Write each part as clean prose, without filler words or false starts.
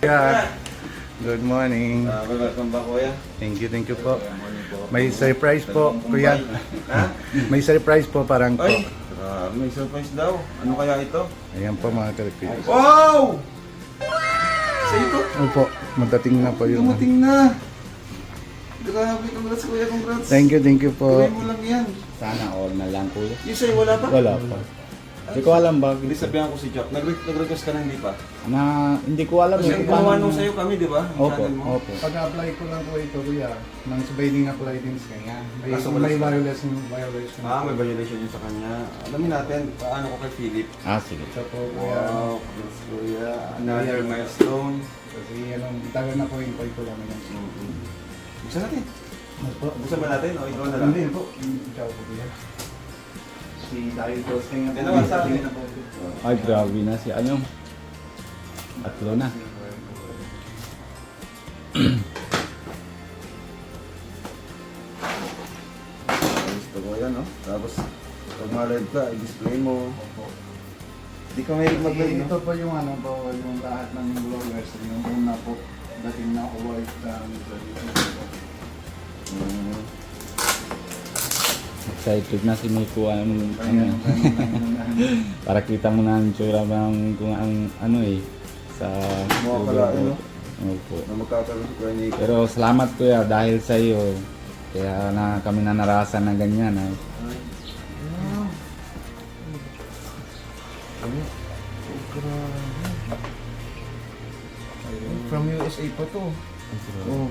Yeah. Good morning. Welcome back, kuya. Thank you po. May surprise po, kuya. Ha? May surprise po parang po. Ay, may surprise daw. Ano kaya ito? Ayan po mga kalipis. Wow! Sa ito? Opo, matating na po yun. Dumating na. Grabe, congrats kuya, congrats. Thank you po. Tuloy mo lang yan. Sana all na lang kuya. Yung sa'yo, wala pa? Wala pa. Hindi ko alam ba? Hindi sabihan ko si Jack. Nag-request ka na hindi pa? Hindi ko alam. Kasi eh, ginawa paano- nung sa'yo kami, di ba? Yung Opo, channel mo. opo. Pag-apply ko lang po ito, kuya, nang sabay din apply din sa kanya. May, Kaso wala may sa- violation. May violation yun sa kanya. Alamin natin, paano ko kay Philip. Sige. So po, kuya, Wow, congrats kuya. Another milestone. kasi anong, tagal na po yung ko lang yan. Buksan natin. Ano po? Buksan ba natin? O ikaw na lang? Hindi po. Ciao po, kuya. Si dahil posting na po. Dalawa sa akin. Ay, grabe na si ano. Tatlo na. Gusto ko yan, no? Tapos, pag ma-read ka, i-display mo. Hindi ka may mag-read, no? Ito po yung ano po, yung lahat ng vloggers, yung una po, dating na white sa Mm. Excited na si Miko. Para kita mo na ang tsura ng kung ang ano sa Mga pala, ano? Opo. Na magkakaroon ko ni Pero salamat kuya dahil sa iyo. Kaya na kami na narasan na ganyan. From USA pa to. Oh.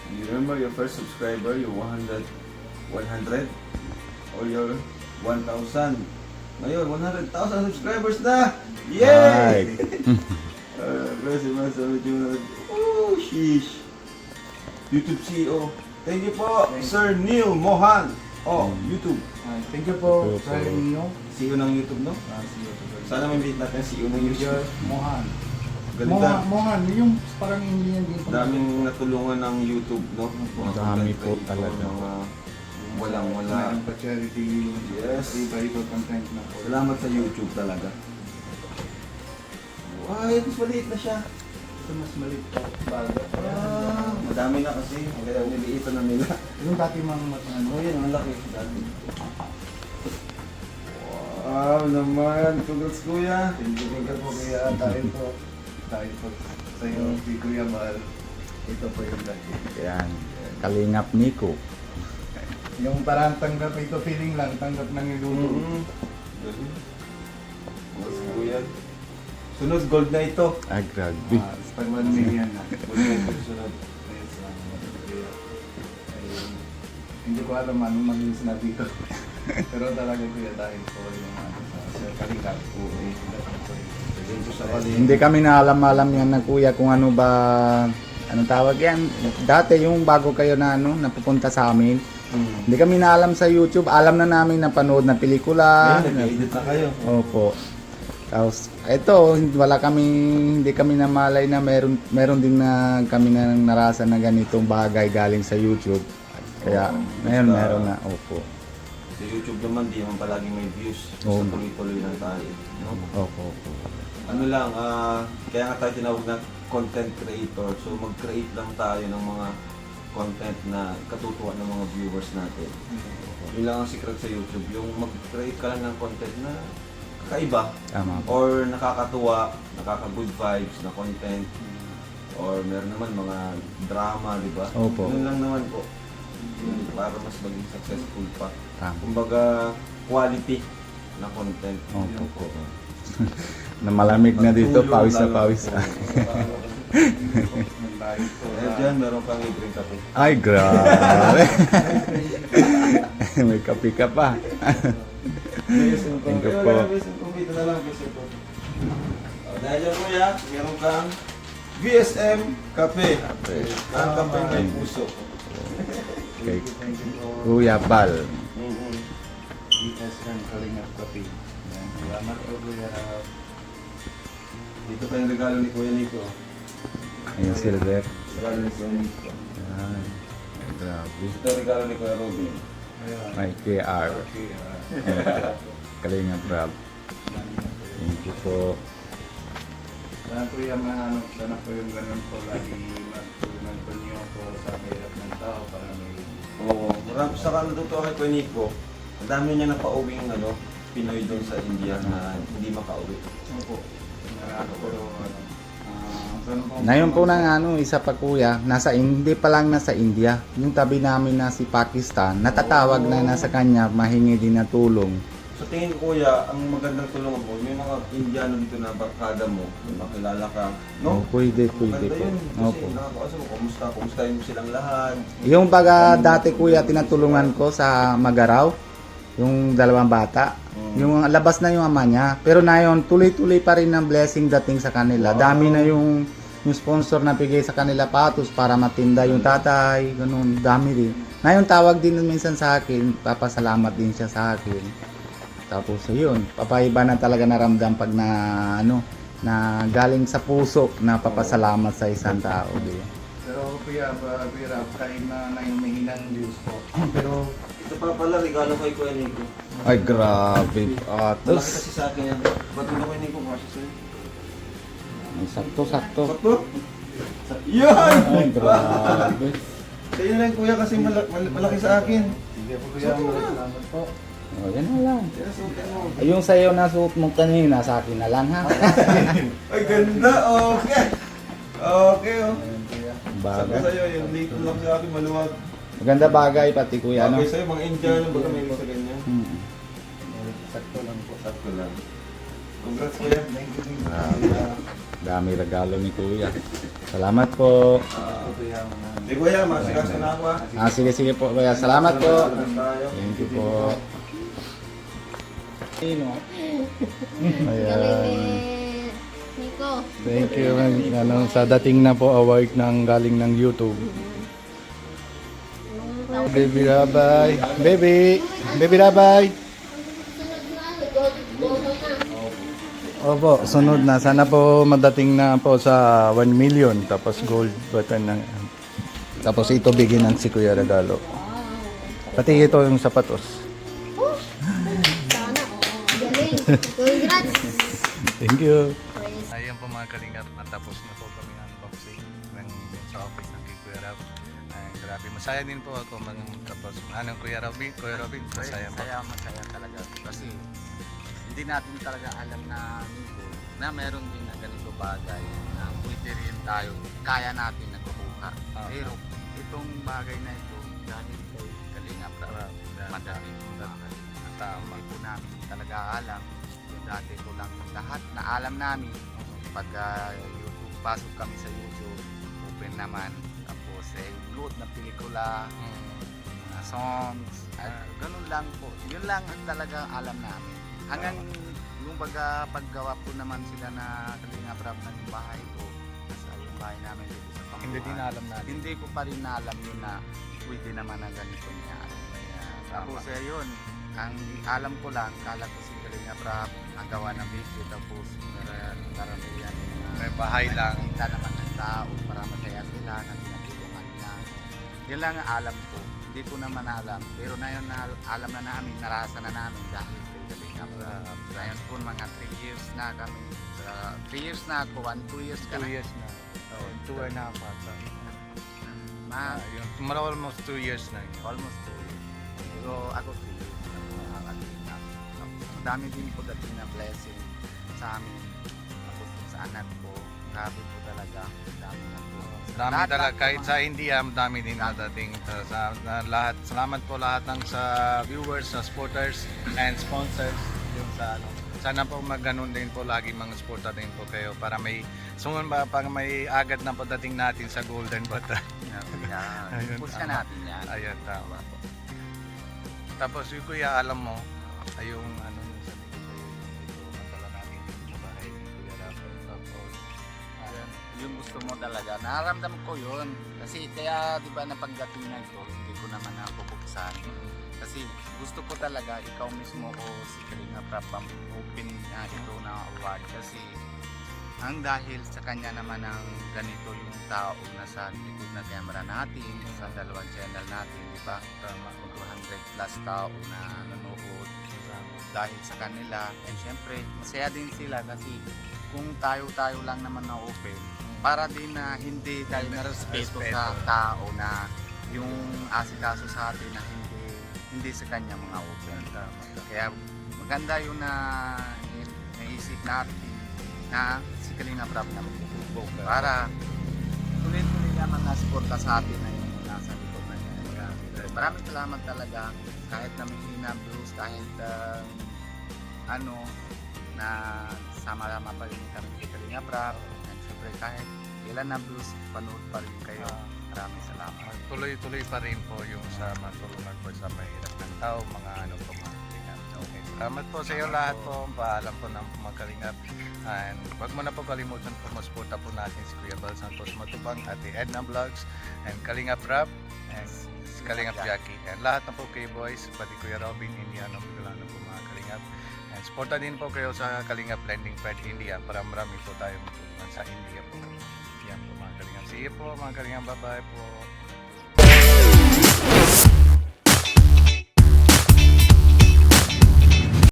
You remember your first subscriber, your 100 or your 1,000? Ngayon, 100,000 subscribers na! Yay! Gracias, Master Junad. Oh, sheesh. YouTube CEO. Thank you po, Sir Neil Mohan. Oh, YouTube. Thank you po, Thank you Sir po. Nino. CEO ng YouTube, no? Sana may meet natin CEO ng YouTube. Mohan. Ganda. Mohan, yung parang Indian din po. Daming natulungan ng YouTube, no? Mga Dami content po creator, talaga. Mga walang-wala. Mayroon pa charity, Yes. iba-iba content na po. Salamat sa YouTube talaga. Ay, mas maliit na siya. Ito mas maliit po. Bago. Madami na kasi. Kaya niliitan na nila. Yung dati mga ano, Oh, yan. Ang laki. Dati. Wow naman. Congrats, kuya. thank you po kaya tayo po sa iyo, si Kuya Mal. Ito po yung dati. Yan. Kalingap Miko. Yung parang tanggap ito, feeling lang, tanggap ng iluluto. Congrats, kuya. Sunod, gold na ito. Ay, grabe. Pag 1 million na. Gold na ito. Sunod. Ayun, salamat, Kuya. Ayun. Hindi ko alam anong maging sinabi ko. Pero talaga kuya dahil po yung sa Kalingap po. Hindi kami na alam yan na kuya kung ano ba anong tawag yan. Dati yung bago kayo na napupunta sa amin. Hindi kami na alam sa YouTube. Alam na namin na panood na pelikula. Ngayon, nag-edit na kayo. Opo. Tapos ito, hindi kami namalay na meron din na kami na narasan na ganitong bagay galing sa YouTube. Kaya ngayon meron na. Opo. Sa YouTube naman, di naman palaging may views. Oo. Basta tuloy-tuloy lang tayo. No? Opo. Ano lang, kaya nga tayo tinawag na content creator. So mag-create lang tayo ng mga content na katutuwa ng mga viewers natin. Yun lang ang secret sa YouTube. Yung mag-create ka lang ng content na kakaiba. Tama po. Or nakakatuwa, nakaka-good vibes na content. Or meron naman mga drama, di ba? Opo. Yun lang naman po. Yun, para mas maging successful pa. Tama. Kumbaga, quality na content. Opo. Na malamig na dito, Magtulong pawis na lang. pawis. Eh, dyan, meron kang libreng kape. Ay, grabe. May kape ka pa. Thank you po. Dito na lang, BSM po. Dahil dyan, kuya, meron kang BSM Kape. Ang kape may puso. Kay Kuya Bal. BSM Kalingap Kape. Salamat po Kuya. Dito pa yung regalo ni Kuya Nico. Ayun, silver. Regalo ni Kuya Nico. Ay, grabe. Ito regalo ni Kuya Robin. May KR. Kalingap Rob. Thank you po. Sana po yung mahanap, sana po yung ganun po lagi matulungan po niyo po sa hirap ng tao para may Oo, marami sa natutuwa kay Kuya Nico. Ang dami niya napauwing Pinoy doon sa India na hindi makauwi. Opo. Marami po sana po. Ngayon po ng isa pa kuya, hindi pa lang nasa India. Yung tabi namin na si Pakistan, natatawag na nasa kanya, mahingi din na tulong. Sa tingin ko kuya, ang magandang tulungan mo, yung mga Indiano dito na barkada mo, yung makilala ka, no? Pwede Maganda po. yun, kasi Opo. nakakaasa mo, kumustahin mo silang lahat. Yung baga dati kuya, tinatulungan ko sa Magaraw, yung dalawang bata. Yung labas na yung ama niya. Pero na yun, tuloy-tuloy pa rin ng blessing dating sa kanila. Dami na yung sponsor na bigay sa kanila patos para matinda yung tatay, ganun, dami din. Na yung tawag din minsan sa akin, papasalamat din siya sa akin. Tapos yun, papaiba na talaga naramdam pag na galing sa puso na papasalamat sa isang tao. Diba? Pero Kuya Rap, kain na yung mahinang Diyos po. Pero Ito pa pala, regalo kay Kuya Nico. Ay, grabe. Malaki kasi sa akin yan. Ba't mo Kuya Nico, kasi sa'yo? Sakto. Sakto? Yan! Ay, grabe. Sa'yo na lang kuya kasi malaki sa akin. sige po Kuya, salamat po. O, yan na lang. Kaya suotin mo. Yung sa'yo na suot mo kanina, sa akin na lang ha. Ay, ganda! Okay! Okay, oh. Ayun Kuya. Sabi Bagay. sa'yo, yung late lang sa akin, maluwag. Maganda bagay pati kuya, no? Okay sa'yo, mga Indiano, baka may sa ganyan. Hmm. Sakto lang po. Sakto lang. Congrats kuya. Thank you. Dami regalo ni kuya. Salamat po. Ito Kuya. Di kuya, masikaso na ako ah. Sige po kuya. Salamat po. Salamat tayo. Thank you po. Sino? Galing Ayan. ni Nico. Thank you. Sa dating na po award ng galing ng YouTube. Baby Rabay. Baby Rabay. Opo, sunod na. Sana po madating na po sa 1 million. Tapos gold button na. Tapos ito bigyan ng si Kuya regalo. Pati ito yung sapatos. Sana, galing. Congrats. Thank you. Praise. Ayan po mga kalingar, natapos na po kami ng unboxing sa office ng kay Kuya Rob. Ay, grabe, masaya din po ako tapos anong Kuya Robin, masaya po. Masaya talaga kasi hindi natin talaga alam na na meron din na ganito bagay na pwede rin tayo, kaya natin nagkukuha. Pero itong bagay na ito, galing kay Kalinga Prab, madami po na Kalinga. Hindi po namin talaga alam. Dati ko lang lahat na alam namin. Pag YouTube, pasok kami sa YouTube, open naman. Tapos load na pelikula, mga songs, at ganun lang po. Yun lang ang talaga alam namin. Hanggang yung paggawa po naman sila na Kalinga Prab ng bahay ko, nasa yung bahay namin dito sa Panguhan. Hindi din alam natin. Hindi ko pa rin alam yun na pwede naman na ganito niya. Tapos yun, ang alam ko lang, kala ko si Kalinga Prab nagawa ng video, tapos karamihan May bahay lang. nakita naman ng tao para masaya sila na tinatulungan niya. Yun lang ang alam ko. Hindi ko naman alam. Pero na yun, alam na namin, narasa na namin dahil kay Kalinga Prab. Ngayon po mga 3 years na kami. 3 years na ako, 1-2 years ka 2 na. years na. Oh, 2 and a half ata. Ma, Almost 2 years na yun. almost 2 years. Pero ako 3 years na mga Kalinga. Madami din po dating na blessing sa amin. Ako po sa anak ko. Grabe po talaga. Dami na po. Dami Lahat- talaga, lahat kahit po, sa India, dami din nadating sa lahat. Salamat po lahat ng sa viewers, sa supporters, and sponsors. Yung sa sana po magganon din po lagi mga supporter din po kayo para may sungon ba pag may agad na pagdating natin sa Golden Button. Yan. Ayun, Push tama. ka natin yan. Ayun, tama po. Tapos yung kuya, alam mo, ay yung ano yung sabi ko sa'yo, ito, matala natin sa bahay ni Kuya Rafa. Tapos, Yan. Yung gusto mo talaga. Nararamdaman ko yun. Kasi kaya di ba napagdating na ito, hindi ko naman napupuksan. Kasi gusto ko talaga ikaw mismo o si Kalinga Prab ang open na ito na award. Kasi Ang dahil sa kanya naman ang ganito yung tao na sa likod na camera natin, sa dalawang channel natin, di ba? Tama, 200 plus tao na nanonood dahil sa kanila. And syempre, masaya din sila kasi kung tayo-tayo lang naman na open, para din na hindi tayo narespeto sa tao na yung asikaso sa atin na hindi sa kanya mga open. Kaya maganda yung naisip natin na si Kalingap Rap na magbubugbog para tuloy-tuloy naman na suporta sa atin na yung nasa likod na yan. Maraming salamat talaga kahit na may hina blues, kahit na sama-sama pa rin kami kay Kalingap Rap. And syempre kahit ilan na blues, panood pa rin kayo. Maraming salamat. Tuloy-tuloy pa rin po yung sa matulungan po sa mahirap ng tao, mga po mga kalingap. Okay. Salamat po sa iyo lahat po. Paalam po ng mga kalingap. And wag mo na po kalimutan po, masuporta po natin si Kuya Bal Santos Matubang, Ate Edna Vlogs, and Kalingap Rap, and si Kalingap Jackie. And lahat na po kayo boys, pati Kuya Robin, Indiano, Bicolano po mga kalingap. And suporta din po kayo sa Kalingap Landing Pad India para marami po tayo matulungan sa India po. Yan po mga kalingap. See you po mga kalingap. Bye-bye po.